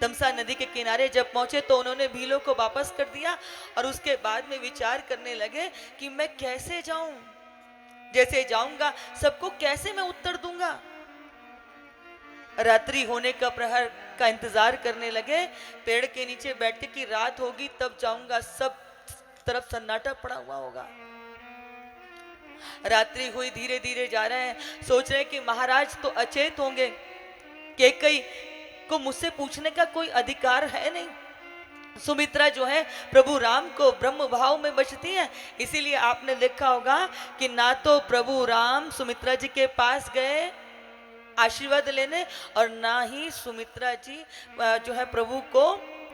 तमसा नदी के किनारे जब पहुंचे तो उन्होंने भीलों को वापस कर दिया और उसके बाद में विचार करने लगे कि मैं कैसे जाऊं, जैसे जाऊंगा सबको कैसे मैं उत्तर दूंगा। रात्रि होने का प्रहर का इंतजार करने लगे, पेड़ के नीचे बैठ के कि रात होगी तब जाऊंगा, सब तरफ सन्नाटा पड़ा हुआ होगा। रात्रि हुई, धीरे धीरे जा रहे हैं, सोच रहे हैं कि महाराज तो अचेत होंगे, कैकेयी को मुझसे पूछने का कोई अधिकार है नहीं। सुमित्रा जो है प्रभु राम को ब्रह्म भाव में बचती है, इसीलिए आपने देखा होगा कि ना तो प्रभु राम सुमित्रा जी के पास गए आशीर्वाद लेने और ना ही सुमित्रा जी जो है प्रभु को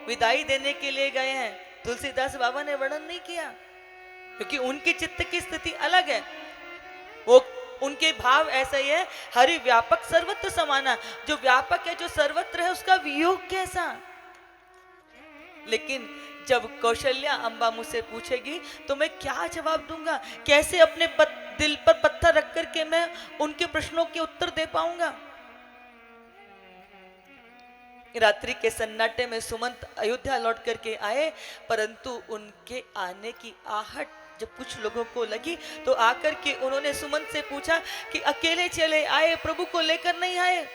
विदाई देने के लिए गए हैं। तुलसीदास बाबा ने वर्णन नहीं किया क्योंकि उनकी चित्त की स्थिति अलग है, वो उनके भाव ऐसा ही है, हरि व्यापक सर्वत्र समाना, जो व्यापक है जो सर्वत्र है उसका वियोग कैसा। लेकिन जब कौशल्या अम्बा मुझसे पूछेगी तो मैं क्या जवाब दूंगा, कैसे अपने दिल पर पत्थर रख करके मैं उनके प्रश्नों के उत्तर दे पाऊंगा। रात्रि के सन्नाटे में सुमंत अयोध्या लौट करके आए, परंतु उनके आने की आहट जब कुछ लोगों को लगी तो आकर के उन्होंने सुमंत से पूछा कि अकेले चले आए, प्रभु को लेकर नहीं आए।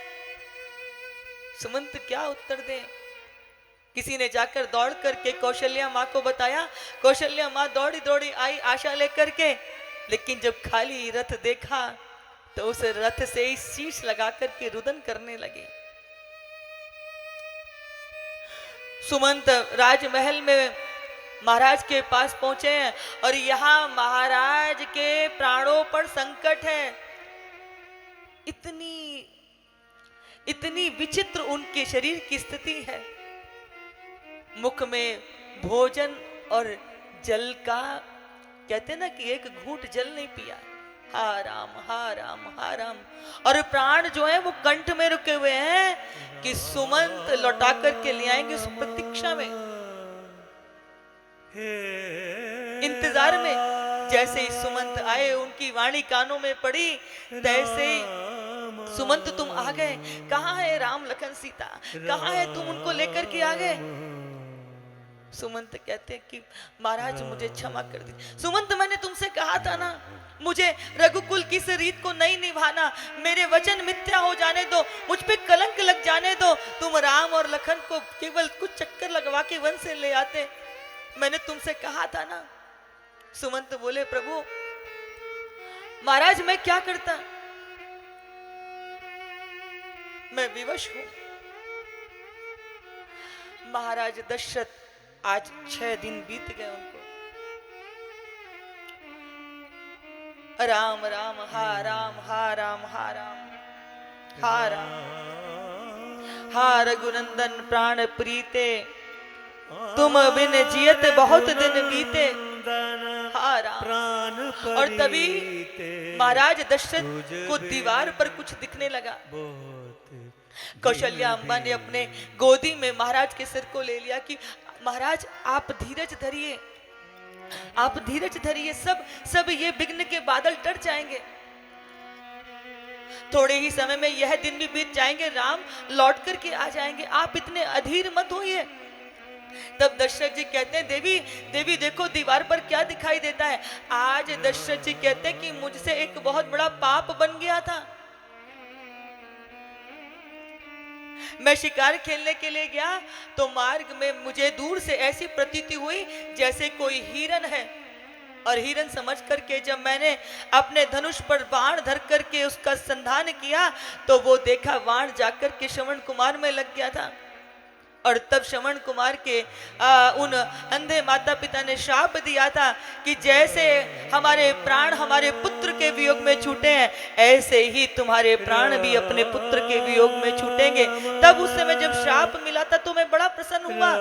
सुमंत क्या उत्तर दे। किसी ने जाकर दौड़ करके कौशल्या माँ को बताया, कौशल्या माँ दौड़ी दौड़ी आई आशा लेकर के, लेकिन जब खाली रथ देखा तो उस रथ से ही शीश लगा करके रुदन करने लगे। सुमंत राजमहल में महाराज के पास पहुंचे हैं और यहां महाराज के प्राणों पर संकट है। इतनी इतनी विचित्र उनके शरीर की स्थिति है, मुख में भोजन और जल का, कहते ना कि एक घूंट जल नहीं पिया, हा राम हा राम हा राम, और प्राण जो है वो कंठ में रुके हुए हैं कि सुमंत लौटा करके ले आएंगे उस प्रतीक्षा में, इंतजार में। जैसे ही सुमंत आए उनकी वाणी कानों में पड़ी, तैसे ही सुमंत तुम आ गए, कहाँ है राम लखन सीता, कहाँ है तुम उनको लेकर के आ गए। सुमंत कहते हैं कि महाराज मुझे क्षमा कर दी। सुमंत मैंने तुमसे कहा था ना, मुझे रघुकुल की इस रीत को नहीं निभाना, मेरे वचन मिथ्या हो जाने दो, मुझ पे कलंक लग जाने दो, तुम राम और लखन को केवल कुछ चक्कर लगवा के वन से ले आते, मैंने तुमसे कहा था ना। सुमंत बोले प्रभु महाराज मैं क्या करता, मैं विवश हूं। महाराज दशरथ आज 6 दिन बीत गए उनको, राम राम हा राम हा राम हा राम हा राम हा रघुनंदन प्राण प्रीते, तुम बिन जियत बहुत दिन बीते, हा राम। और तभी महाराज दशरथ को दीवार पर कुछ दिखने लगा। कौशल्या अम्बा ने अपने गोदी में महाराज के सिर को ले लिया कि महाराज आप धीरज धरिए, आप धीरज धरिए, सब ये विघ्न के बादल टट जाएंगे, थोड़े ही समय में यह दिन भी बीत जाएंगे, राम लौट करके आ जाएंगे, आप इतने अधीर मत होइए। तब दशरथ जी कहते हैं देवी देवी देखो दीवार पर क्या दिखाई देता है। आज दशरथ जी कहते हैं कि मुझसे एक बहुत बड़ा पाप बन गया था। मैं शिकार खेलने के लिए गया तो मार्ग में मुझे दूर से ऐसी प्रतीति हुई जैसे कोई हिरन है, और हिरन समझ करके जब मैंने अपने धनुष पर बाण धर करके उसका संधान किया तो वो देखा बाण जाकर के श्रवण कुमार में लग गया था। और तब श्रवण कुमार के उन अंधे माता पिता ने शाप दिया था कि जैसे हमारे प्राण हमारे पुत्र के वियोग में छूटे हैं, ऐसे ही तुम्हारे प्राण भी अपने पुत्र के वियोग में छूटेंगे। तब उस समय जब शाप मिला था तो मैं बड़ा प्रसन्न हुआ,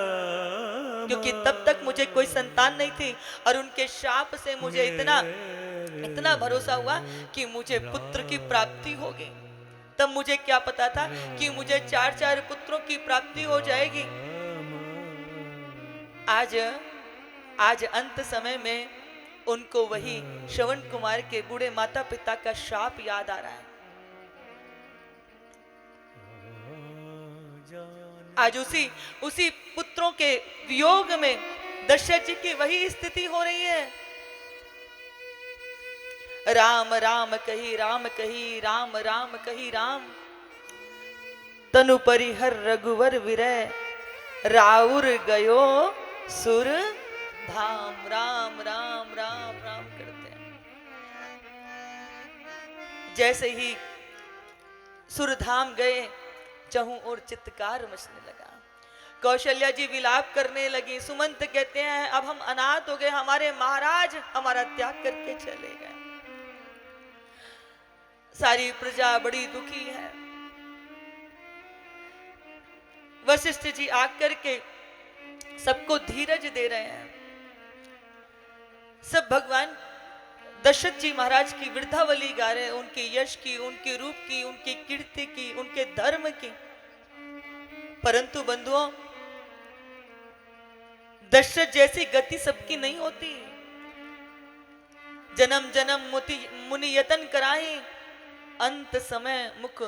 क्योंकि तब तक मुझे कोई संतान नहीं थी, और उनके शाप से मुझे इतना भरोसा हुआ कि मुझे पुत्र की प्राप्ति होगी। तब मुझे क्या पता था कि मुझे 4 पुत्रों की प्राप्ति हो जाएगी। आज अंत समय में उनको वही श्रवण कुमार के बूढ़े माता पिता का शाप याद आ रहा है। आज उसी उसी पुत्रों के वियोग में दशरथ जी की वही स्थिति हो रही है। राम राम कही राम कही, राम राम कही राम, तनु परिहर रघुवर विरय, राउर गयो सुर धाम। राम राम राम राम करते हैं। जैसे ही सुरधाम गए, चहु और चित्कार मचने लगा। कौशल्या जी विलाप करने लगी। सुमंत कहते हैं अब हम अनाथ हो गए, हमारे महाराज हमारा त्याग करके चले गए। सारी प्रजा बड़ी दुखी है। वशिष्ठ जी आकर के सबको धीरज दे रहे हैं। सब भगवान दशरथ जी महाराज की वृद्धावली गा रहे हैं, उनके यश की, उनके रूप की, उनकी कीर्ति की, उनके धर्म की। परंतु बंधुओं, दशरथ जैसी गति सबकी नहीं होती। जन्म जन्म मुनि यतन कराई, अंत समय मुख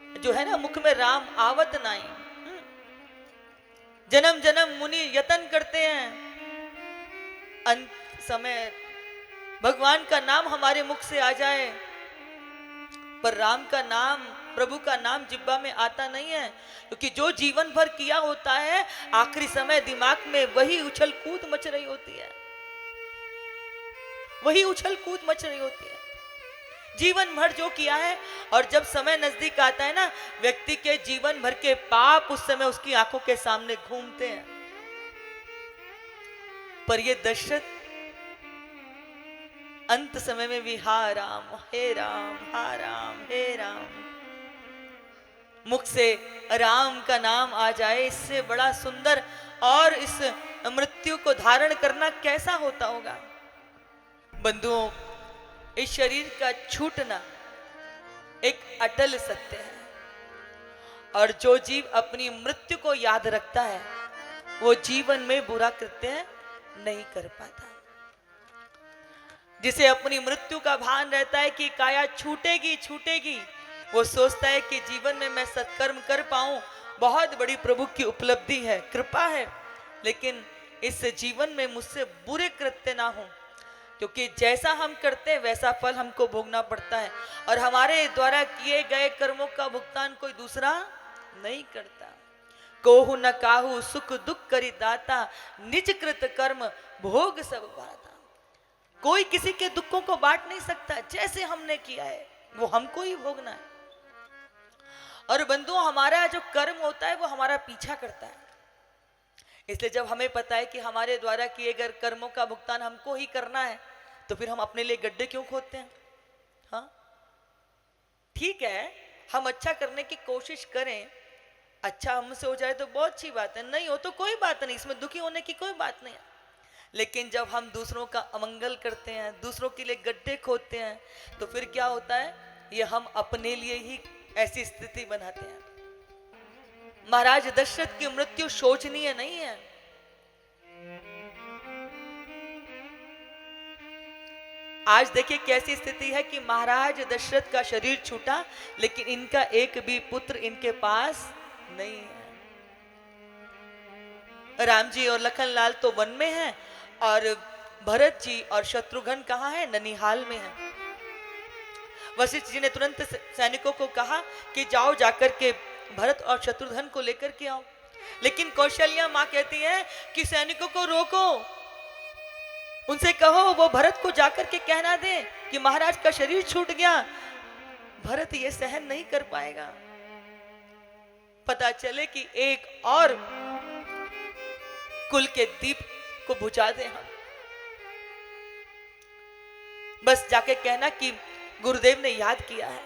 जो है ना, मुख में राम आवत नाई। जन्म जन्म मुनि यतन करते हैं, अंत समय भगवान का नाम हमारे मुख से आ जाए, पर राम का नाम, प्रभु का नाम जिब्बा में आता नहीं है। क्योंकि जो जीवन भर किया होता है, आखिरी समय दिमाग में वही उछल कूद मच रही होती है, वही उछल कूद मच रही होती है, जीवन भर जो किया है। और जब समय नजदीक आता है ना, व्यक्ति के जीवन भर के पाप उस समय उसकी आंखों के सामने घूमते हैं। पर ये दशरथ अंत समय में भी हा राम हे राम, हा राम हे राम, मुख से राम का नाम आ जाए, इससे बड़ा सुंदर और इस मृत्यु को धारण करना कैसा होता होगा। बंधुओं, इस शरीर का छूटना एक अटल सत्य है, और जो जीव अपनी मृत्यु को याद रखता है, वो जीवन में बुरा कृत्य नहीं कर पाता। जिसे अपनी मृत्यु का भान रहता है कि काया छूटेगी छूटेगी, वो सोचता है कि जीवन में मैं सत्कर्म कर पाऊं, बहुत बड़ी प्रभु की उपलब्धि है, कृपा है, लेकिन इस जीवन में मुझसे बुरे कृत्य ना हो, क्योंकि जैसा हम करते हैं वैसा फल हमको भोगना पड़ता है, और हमारे द्वारा किए गए कर्मों का भुगतान कोई दूसरा नहीं करता। कोहु न काहू सुख दुख करी दाता, निज कृत कर्म भोग सब बाता। कोई किसी के दुखों को बांट नहीं सकता, जैसे हमने किया है वो हमको ही भोगना है। और बंधुओं, हमारा जो कर्म होता है वो हमारा पीछा करता है। इसलिए जब हमें पता है कि हमारे द्वारा किए गए कर्मों का भुगतान हमको ही करना है, तो फिर हम अपने लिए गड्ढे क्यों खोदते हैं? हाँ, ठीक है, हम अच्छा करने की कोशिश करें, अच्छा हमसे हो जाए तो बहुत अच्छी बात है, नहीं हो तो कोई बात नहीं, इसमें दुखी होने की कोई बात नहीं है। लेकिन जब हम दूसरों का अमंगल करते हैं, दूसरों के लिए गड्ढे खोदते हैं, तो फिर क्या होता है? ये हम अपने लिए ही ऐसी स्थिति बनाते हैं। महाराज दशरथ की मृत्यु शोचनीय नहीं है। आज देखिए कैसी स्थिति है कि महाराज दशरथ का शरीर छूटा, लेकिन इनका एक भी पुत्र इनके पास नहीं है। राम जी और लखनलाल तो वन में हैं, और भरत जी और शत्रुघ्न कहाँ है? ननिहाल में है। वशिष्ठ जी ने तुरंत सैनिकों को कहा कि जाओ जाकर के भरत और शत्रुघ्न को लेकर के आओ। लेकिन कौशल्या मां कहती है कि सैनिकों को रोको, उनसे कहो वो भरत को जाकर के कहना दे कि महाराज का शरीर छूट गया। भरत ये सहन नहीं कर पाएगा। पता चले कि एक और कुल के दीप को बुझा दे हम। बस जाके कहना कि गुरुदेव ने याद किया है।